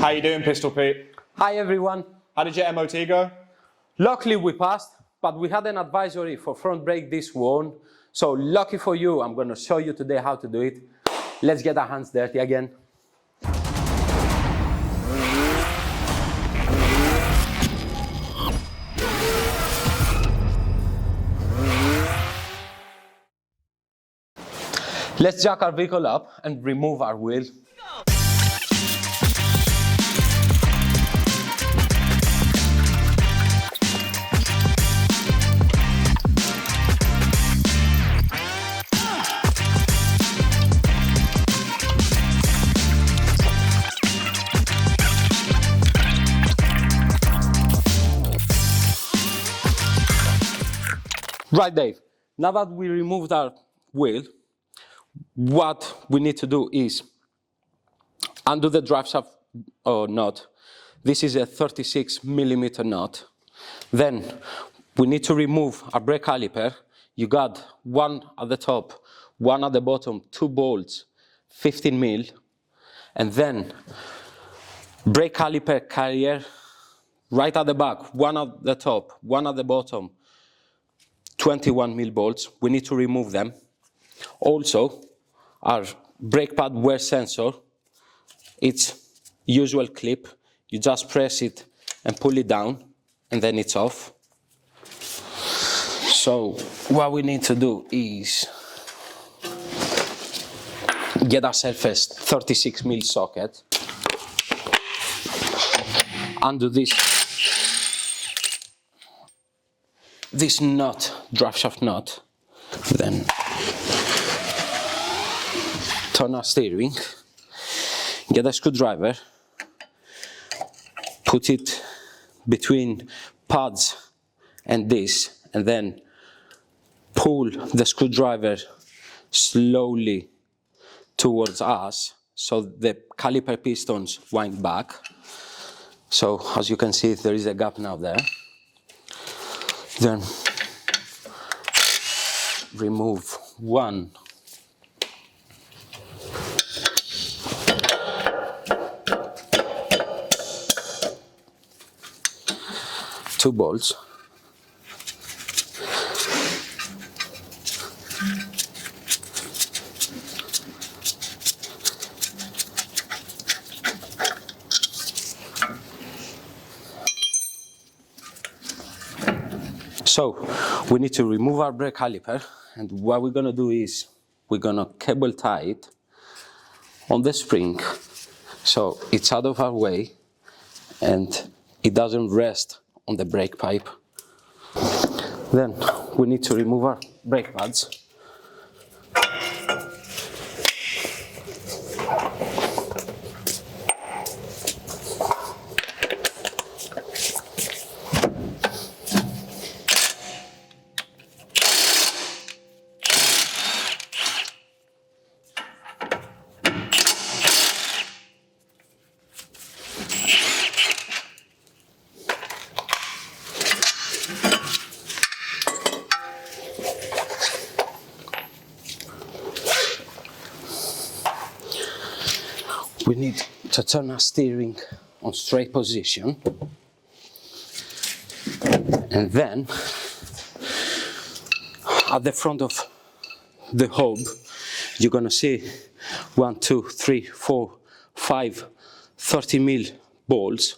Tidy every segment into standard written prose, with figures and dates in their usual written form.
How you doing, Pistol Pete? Hi everyone. How did your MOT go? Luckily we passed, but we had an advisory for front brake disc worn. So lucky for you, I'm going to show you today how to do it. Let's get our hands dirty again. Let's jack our vehicle up and remove our wheel. Right, Dave, now that we removed our wheel, what we need to do is undo the drive shaft nut. This is a 36mm nut. Then we need to remove our brake caliper. You got one at the top, one at the bottom, 2 bolts, 15mm. And then brake caliper carrier, right at the back, one at the top, one at the bottom, 21mm bolts. We need to remove them. Also, our brake pad wear sensor, it's usual clip. You just press it and pull it down, and then it's off. So what we need to do is get ourselves a 36mm socket, undo this nut, drive shaft nut, then turn our steering, get a screwdriver, put it between pads and this, and then pull the screwdriver slowly towards us so the caliper pistons wind back. So as you can see, there is a gap now there. Then remove one two bolts. So we need to remove our brake caliper, and what we're going to do is we're going to cable tie it on the spring so it's out of our way and it doesn't rest on the brake pipe. Then we need to remove our brake pads. We need to turn our steering on straight position, and then at the front of the hub you're going to see 1, 2, 3, 4, 5 30mm bolts.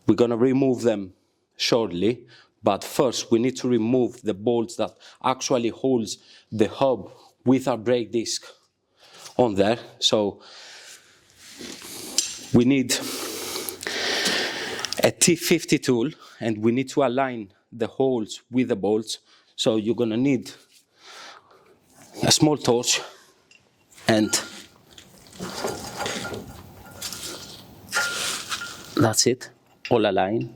We're going to remove them shortly, but first we need to remove the bolts that actually holds the hub with our brake disc on there. So we need a T50 tool, and we need to align the holes with the bolts. So you're going to need a small torch and that's it, all aligned.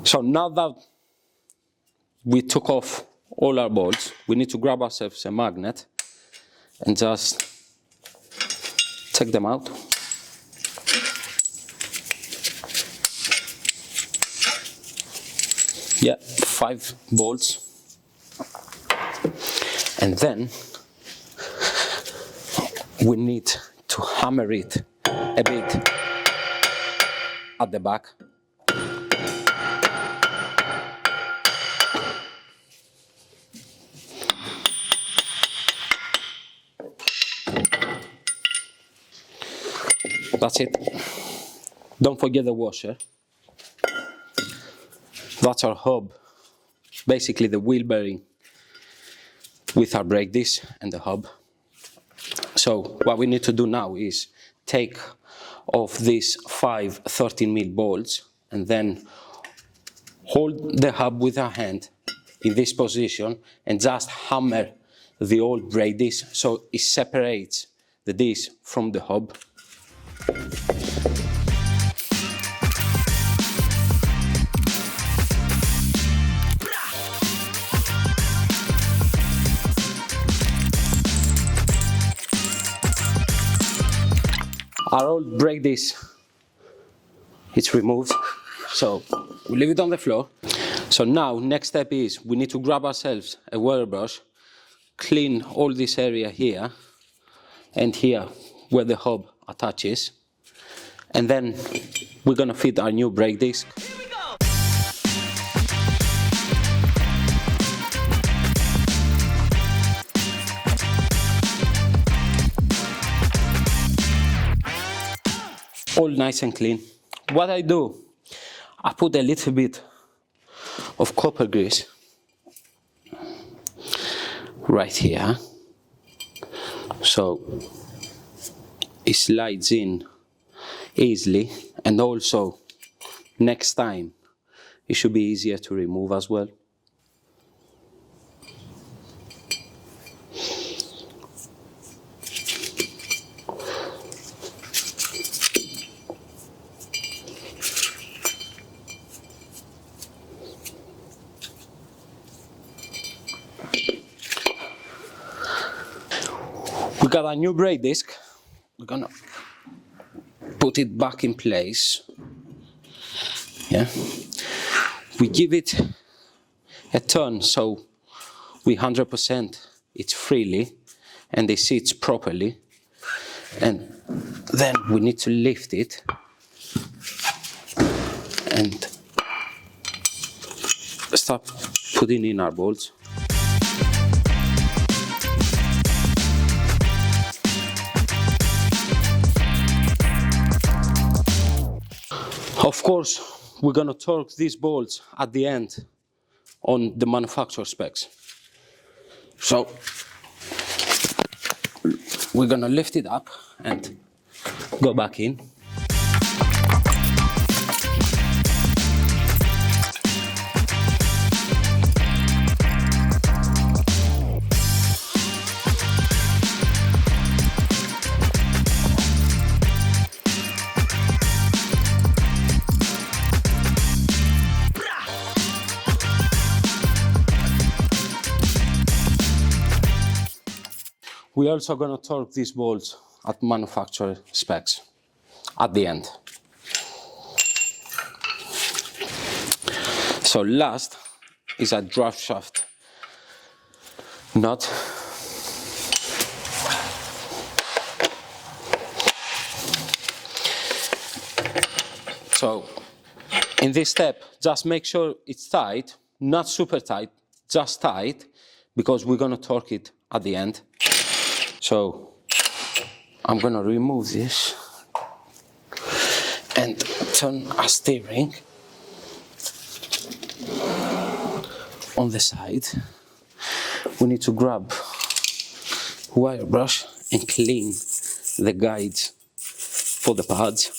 So now that we took off all our bolts, we need to grab ourselves a magnet and just take them out. Yeah, 5 bolts. And then we need to hammer it a bit at the back. That's it. Don't forget the washer. That's our hub, basically the wheel bearing with our brake disc and the hub. So what we need to do now is take off these 5 13mm bolts and then hold the hub with our hand in this position and just hammer the old brake disc so it separates the disc from the hub. Our old brake disc, it's removed, so we leave it on the floor. So now, next step is we need to grab ourselves a water brush, clean all this area here and here where the hub attaches, and then we're gonna fit our new brake disc. All nice and clean. What I do, I put a little bit of copper grease right here, so it slides in easily, and also next time it should be easier to remove as well. We got a new brake disc. We're gonna put it back in place. Yeah. We give it a turn so we 100% it freely and it sits properly. And then we need to lift it and start putting in our bolts. Of course, we're going to torque these bolts at the end on the manufacturer specs. So we're going to lift it up and go back in. We're also going to torque these bolts at manufacturer specs at the end. So last is a draft shaft nut. So in this step, just make sure it's tight, not super tight, just tight, because we're going to torque it at the end. So I'm going to remove this and turn our steering on the side. We need to grab wire brush and clean the guides for the pads.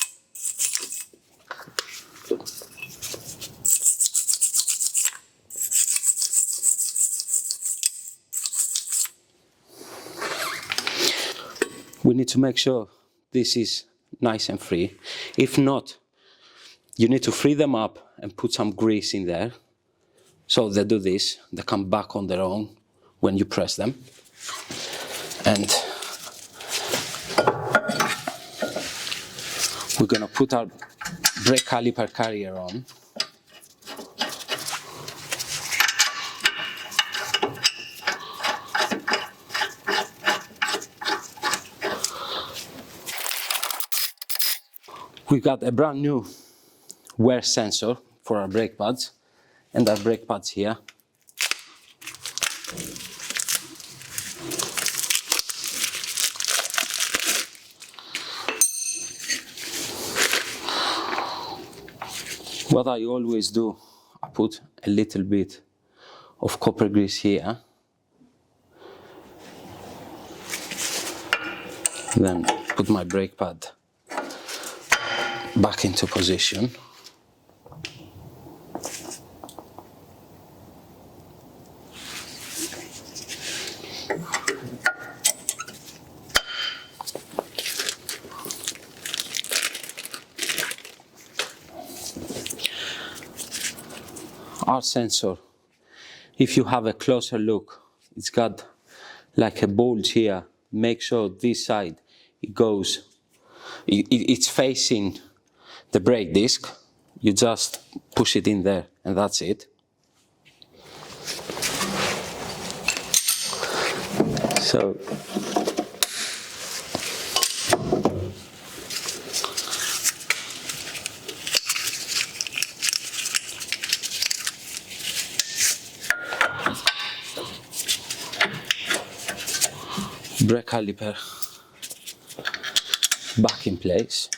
We need to make sure this is nice and free. If not, you need to free them up and put some grease in there. So they do this, they come back on their own when you press them. And we're gonna put our brake caliper carrier on. we got a brand new wear sensor for our brake pads, and our brake pads here. What I always do, I put a little bit of copper grease here, then put my brake pad back into position. Our sensor, if you have a closer look, it's got like a bulge here. Make sure this side it's facing the brake disc. You just push it in there and that's it. So brake caliper back in place.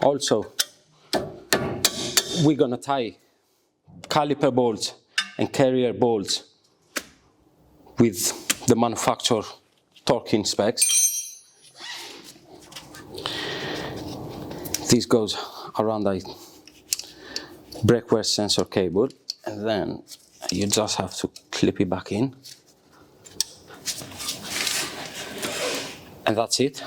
Also, we're gonna tie caliper bolts and carrier bolts with the manufacturer torquing specs. This goes around the brake wear sensor cable, and then you just have to clip it back in, and that's it.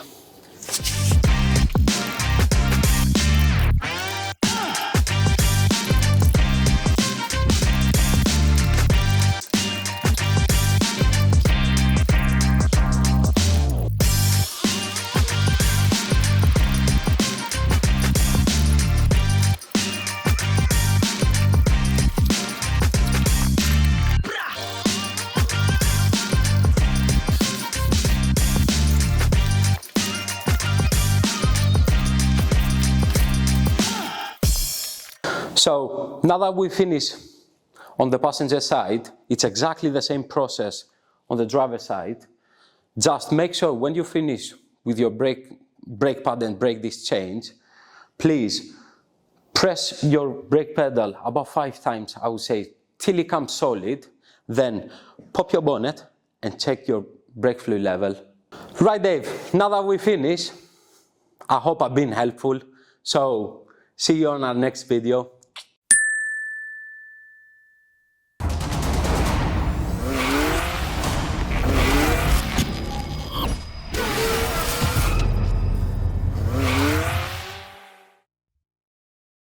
So now that we finish on the passenger side, it's exactly the same process on the driver side. Just make sure when you finish with your brake pad and brake disc change, please press your brake pedal about 5 times, I would say, till it comes solid. Then pop your bonnet and check your brake fluid level. Right, Dave, now that we finish, I hope I've been helpful. So see you on our next video.